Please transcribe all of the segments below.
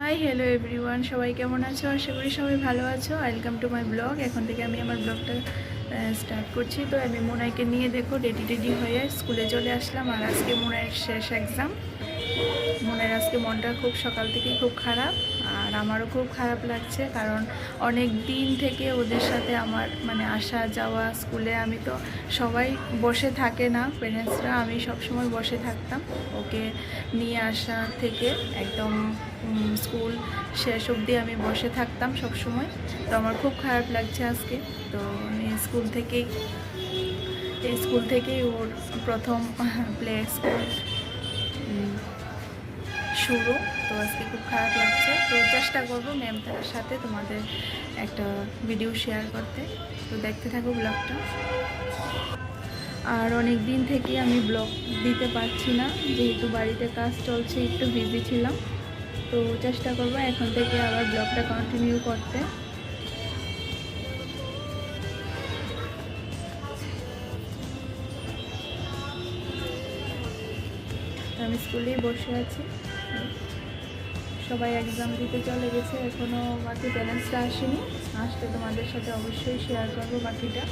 Hi hello everyone, সবাই কেমন আছো? আশা করি সবাই ভালো আছো। Welcome to my blog. এখন থেকে আমি আমার ব্লগটা স্টার্ট করছি। তো আমি মোনাইকে নিয়ে দেখো রেডি হয়ে স্কুলে চলে আসলাম। আর আজকে মোনাইয়ের শেষ এক্সাম। মোনাইয়ের আজকে মনটা খুব সকাল থেকেই খুব খারাপ, আর আমারও খুব খারাপ লাগছে, কারণ অনেক দিন থেকে ওদের সাথে আমার আসা যাওয়া স্কুলে। আমি তো সবাই বসে থাকে না, প্যারেন্টসরা, আমি সবসময় বসে থাকতাম ওকে নিয়ে আসা থেকে একদম স্কুল শেষ অবধি আমি বসে থাকতাম সব সময়। তো আমার খুব খারাপ লাগছে আজকে। তো আমি স্কুল থেকেই ওর প্রথম প্লে স্কুল শুরু। তো আজকে খুব খারাপ লাগছে। তো চেষ্টা করবো ম্যামটার সাথে তোমাদের একটা ভিডিও শেয়ার করতে। তো দেখতে থাকো ব্লগটা। আর অনেক দিন থেকে আমি ব্লগ দিতে পারছি না, যেহেতু বাড়িতে কাজ চলছে, একটু বিজি ছিলাম। তো চেষ্টা করবো এখন থেকে আবার ব্লগটা কন্টিনিউ করতে। আমি স্কুলেই বসে আছি, সবাই এক্সাম দিতে চলে গেছে, এখনও বাকি প্যারেন্টসরা আসেনি। আসলে তোমাদের সাথে অবশ্যই শেয়ার করবো বাকিটা।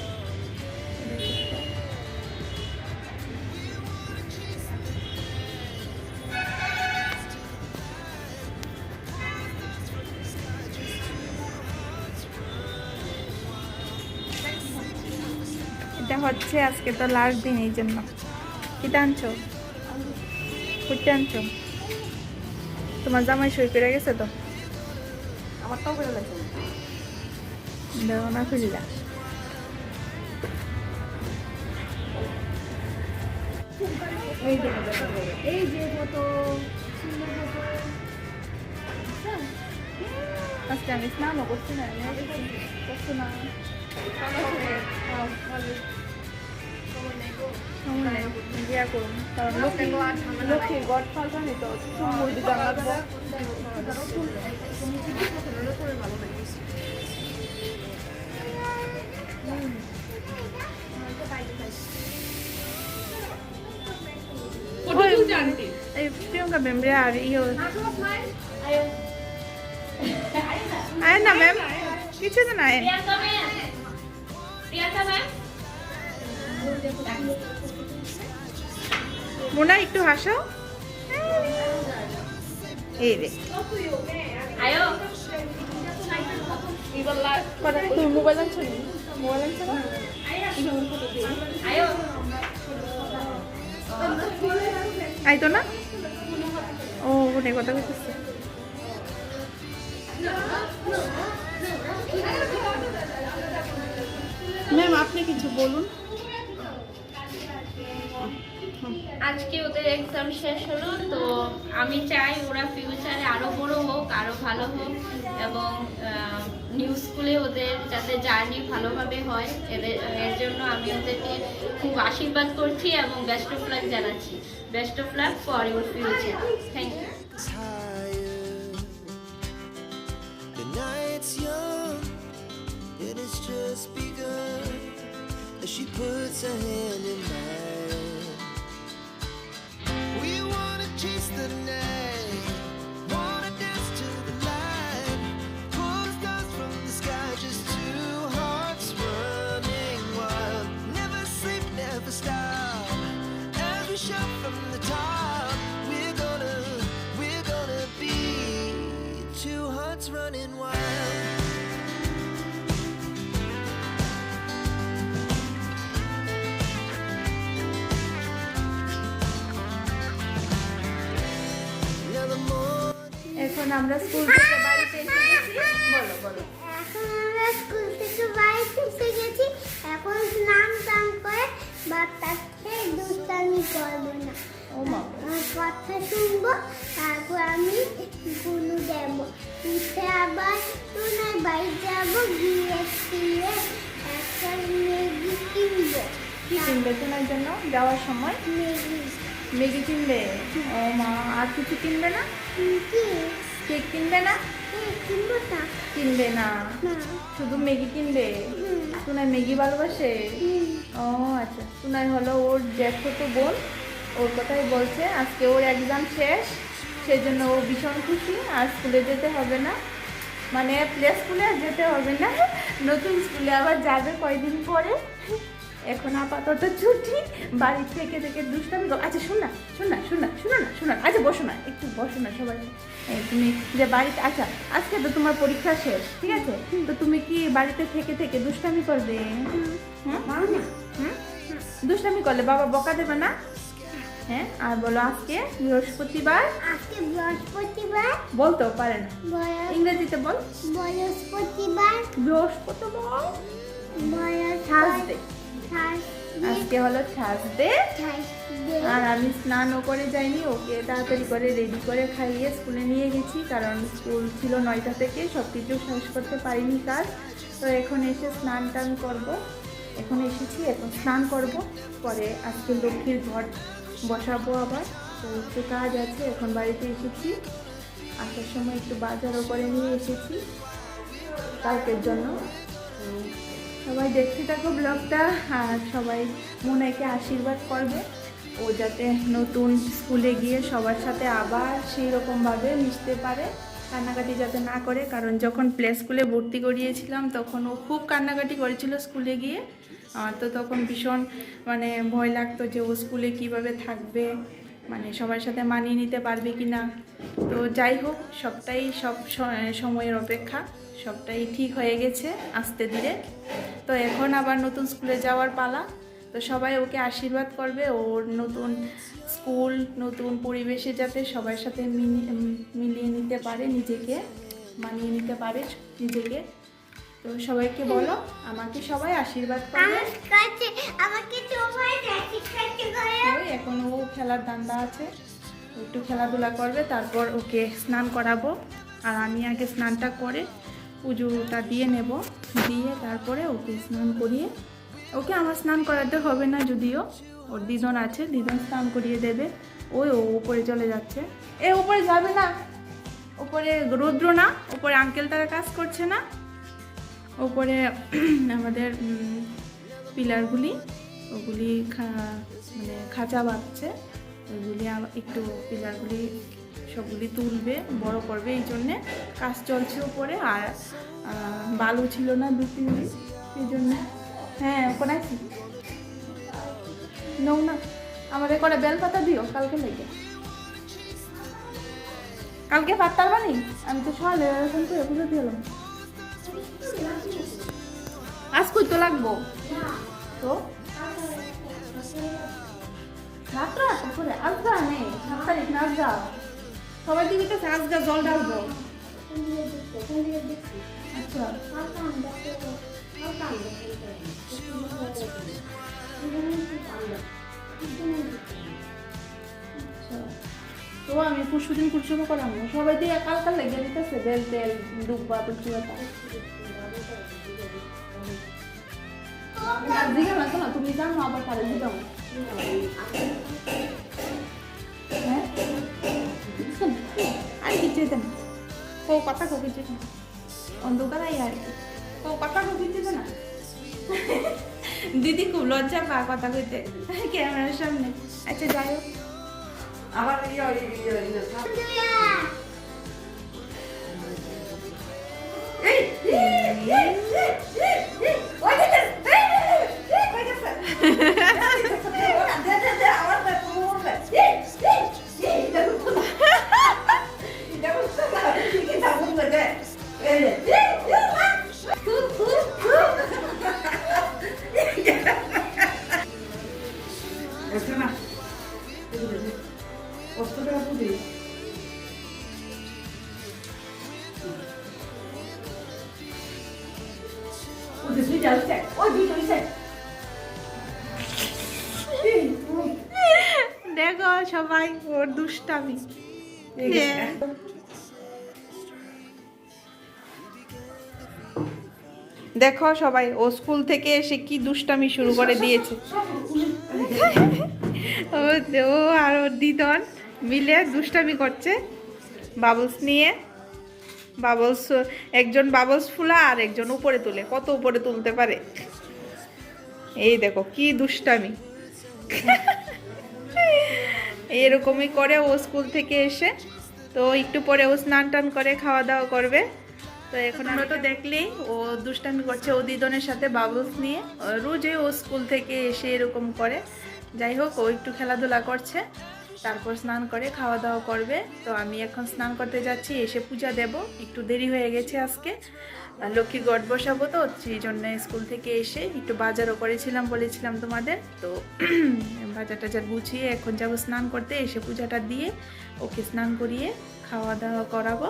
এটা হচ্ছে আজকে তো লাস্ট দিন, এই জন্য। কিটা আনছো? কুটতে আনছো? তোমার জামাই সই করে গেছে তো? আমারটাও করে লাগবে দেখো না খুললা। এই যে কত সুন্দর আজকে আমি স্নানও করছি না, করছি না। বিয়া করুন, কারণ লক্ষ্মীর গড ফালতানি তো চুমুর দিতে লাগবো। এই প্রিয়ঙ্কা ম্যাম রে, আর আয় না ম্যাম, কিছু তো নাই। মোনা একটু হাসো। এই রে তুমি মোবাইল আনছো নি? মোবাইল আনছো না? আইতো না? ও ওটাই কথা বলতেছে। ম্যাম আপনি কিছু বলুন। আজকে ওদের এক্সাম শেষ হলো, তো আমি চাই ওরা ফিউচারে আরো বড় হোক, আরো ভালো হোক, এবং নিউ স্কুলে ওদের যাতে জার্নি ভালোভাবে হয়, এর জন্য আমি ওদেরকে খুব আশীর্বাদ করছি এবং বেস্ট অফ লাক জানাচ্ছি। Best of luck for your future. Thank you. She puts her hand in mine. We wanna chase the night, wanna dance to the light, pull stars from the sky, just two hearts running wild. Never sleep, never stop, as we shout from the top. We're gonna be two hearts running wild. এখন আমরা school থেকে বাড়িতে এসে গেছি। বলো বলো। এখন আমরা স্কুল থেকে বাড়িতে এসে গেছি। এখন স্নান টান করে বাচ্চাকে দুষ্টামি করবো না, ও মা, কথা শুনবো, তারপর আমি গুলু দেবো। উঠে আবার তোনার বাড়ি যাবো, গিয়ে একটা ম্যাগি কিনবো। কি কিনবে তোমার জন্য যাওয়ার সময়? ম্যাগি ম্যাগি কিনবে? ও মা, আর কিছু কিনবে না? কি কেক কিনবে না? কিনবো না? কিনবে না, না। শুধু ম্যাগি কিনবে? তুনাই ম্যাগি ভালোবাসে? ও আচ্ছা। তুনাই হলো ওর জ্যাঠতো বোন, ওর কথাই বলছে। আজকে ওর এক্সাম শেষ, সেজন্য ও ভীষণ খুশি। আর স্কুলে যেতে হবে না, মানে প্লে স্কুলে আর যেতে হবে না, নতুন স্কুলে আবার যাবে কয়দিন পরে। এখন আপাতত ছুটি, বাড়ি থেকে থেকে দুষ্টামি আচ্ছা শোন না আচ্ছা বসো না, একটু বসো না সবাই। তুমি যে বাড়িতে আচ্ছা আজকে তো তোমার পরীক্ষা শেষ, ঠিক আছে, তো তুমি কি বাড়িতে থেকে থেকে দুষ্টামি করবে? দুষ্টামি করলে বাবা বকা দেবে না? হ্যাঁ, আর বলো আজকে বৃহস্পতিবার। আজকে বৃহস্পতিবার। বলতেও পারে না, ইংরেজিতে বল। বৃহস্পতিবার। বৃহস্পতিবার থার্সডে। আজকে হলো থার্সডে। আর আমি স্নানও করে যাইনি, ওকে তাড়াতাড়ি করে রেডি করে খাইয়ে স্কুলে নিয়ে গেছি, কারণ স্কুল ছিল 9টা থেকে, সব কিছু শেষ করতে পারিনি কাজ। তো এখন এসে স্নান টান করবো, এখন এসেছি, এখন স্নান করব, পরে আজকে লক্ষ্মীর ঘর বসাবো আবার। তো একটু কাজ আছে, এখন বাড়িতে এসেছি, আসার সময় একটু বাজারও করে নিয়ে এসেছি কালকের জন্য। সবাই দেখতে থাকো ব্লগটা, আর সবাই মোনাইকে আশীর্বাদ করবে, ও যাতে নতুন স্কুলে গিয়ে সবার সাথে আবার সেই রকমভাবে মিশতে পারে, কান্নাকাটি যাতে না করে। কারণ যখন প্লে স্কুলে ভর্তি করিয়েছিলাম তখন ও খুব কান্নাকাটি করেছিল স্কুলে গিয়ে। তো তখন ভীষণ মানে ভয় লাগতো যে ও স্কুলে কিভাবে থাকবে, মানে সবার সাথে মানিয়ে নিতে পারবে কি না। তো যাই হোক, সবটাই সময়ের অপেক্ষা, সবটাই ঠিক হয়ে গেছে আস্তে ধীরে। তো এখন আবার নতুন স্কুলে যাওয়ার পালা। তো সবাই ওকে আশীর্বাদ করবে, ওর নতুন স্কুল, নতুন পরিবেশে যাতে সবার সাথে মিলিয়ে নিতে পারে, নিজেকে মানিয়ে নিতে পারে নিজেকে। তো সবাইকে বলো আমাকে সবাই আশীর্বাদ করবে। ওই এখন ও খেলার ধান্দা আছে, একটু খেলাধুলা করবে, তারপর ওকে স্নান করাবো। আর আমি আগে স্নানটা করে পুজোটা দিয়ে নেব, দিয়ে তারপরে ওকে স্নান করিয়ে, ওকে আমার স্নান করাতে হবে না, যদিও ওর দিদন আছে, দিদন স্নান করিয়ে দেবে। ও উপরে চলে যাচ্ছে, উপরে যাবে না, উপরে রৌদ্র না, উপরে আঙ্কেল তারা কাজ করছে না, উপরে আমাদের পিলারগুলি ওগুলি মানে খাঁচা বাঁধছে, ওইগুলি একটু পিলারগুলি সবগুলি তুলবে, বড় করবে, এই জন্যে কাজ চলছে উপরে। আর বালু ছিল না 2-3 দিন, এই জন্য। হ্যাঁ ওখানে আছি, নৌ না আমাদের করে বেলপাতা দিও কালকে লেগে, কালকে পাত্তার বানি আমি তো সকালে এরকম করে পুজো দিলাম। আজ কই তো লাগবো তো রাত্রা করে আজগা নেই, 7 তারিখ না আজগা, সবাই দিকে তো আজগা জল ঢালবো। আচ্ছা তো আমি পরশুদিন কুরসুমো করাম, সবাই দিয়ে কালকাল লেগে দিতেছে, বেল তেল ডুববা পুরসুমাটা দিকে না, শোনো তুমি জানো আবার কারে দিতাম। হ্যাঁ আর কিছু দেন কো কথা কো কিছু অন্ধকার আই আর কো কথা কো কিছু না। দিদি খুব লজ্জা পা কথা কইতে ক্যামেরার সামনে। আচ্ছা যাই হোক, আবার দেখো সবাই ওর দুষ্টামি। দেখো সবাই ও স্কুল থেকে এসে কি দুষ্টামি শুরু করে দিয়েছে। ও আর ওর দিদন মিলে দুষ্টামি করছে বাবলস নিয়ে। বাবলস, একজন বাবলস ফুলা আর একজন উপরে তুলে, কত উপরে তুলতে পারে। এই দেখো কি দুষ্টামি, এরকমই করে ও স্কুল থেকে এসে। তো একটু পরে ও স্নান টান করে খাওয়া দাওয়া করবে। তো এখন আমরা তো দেখলেই ও দুষ্টামি করছে ও দিদনের সাথে বাবলস নিয়ে, রোজই ও স্কুল থেকে এসে এরকম করে। যাই হোক, ও একটু খেলাধুলা করছে, তারপর স্নান করে খাওয়া দাওয়া করবে। তো আমি এখন স্নান করতে যাচ্ছি, এসে পূজা দেব। একটু দেরি হয়ে গেছে আজকে, লক্ষ্মীর গড় বসাবো, তো সেই জন্য স্কুল থেকে এসে একটু বাজারও করেছিলাম বলেছিলাম তোমাদের। তো বাজার টাজার গুছিয়ে এখন যাবো স্নান করতে, এসে পূজাটা দিয়ে ওকে স্নান করিয়ে খাওয়া দাওয়া করাবো।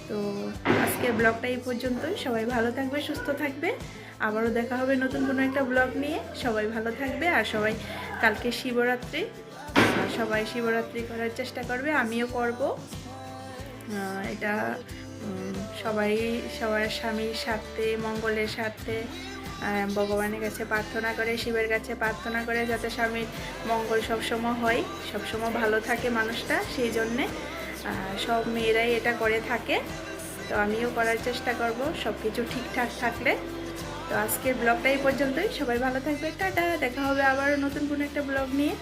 তো আজকের ব্লগটা এই পর্যন্তই। সবাই ভালো থাকবে, সুস্থ থাকবে। আবারও দেখা হবে নতুন কোনো একটা ব্লগ নিয়ে। সবাই ভালো থাকবে। আর সবাই কালকে শিবরাত্রি, সবাই শিবরাত্রি করার চেষ্টা করবে, আমিও করব। এটা সবাই সবার স্বামীর স্বার্থে, মঙ্গলের স্বার্থে ভগবানের কাছে প্রার্থনা করে, শিবের কাছে প্রার্থনা করে যাতে স্বামীর মঙ্গল সবসময় হয়, সবসময় ভালো থাকে মানুষটা। সেই জন্যে সব মেয়েরাই এটা করে থাকে। তো আমিও করার চেষ্টা করব সব কিছু ঠিকঠাক থাকলে। তো আজকের ব্লগটা এই পর্যন্তই। সবাই ভালো থাকবে, টাটা। দেখা হবে আবার নতুন কোনো একটা ব্লগ নিয়ে।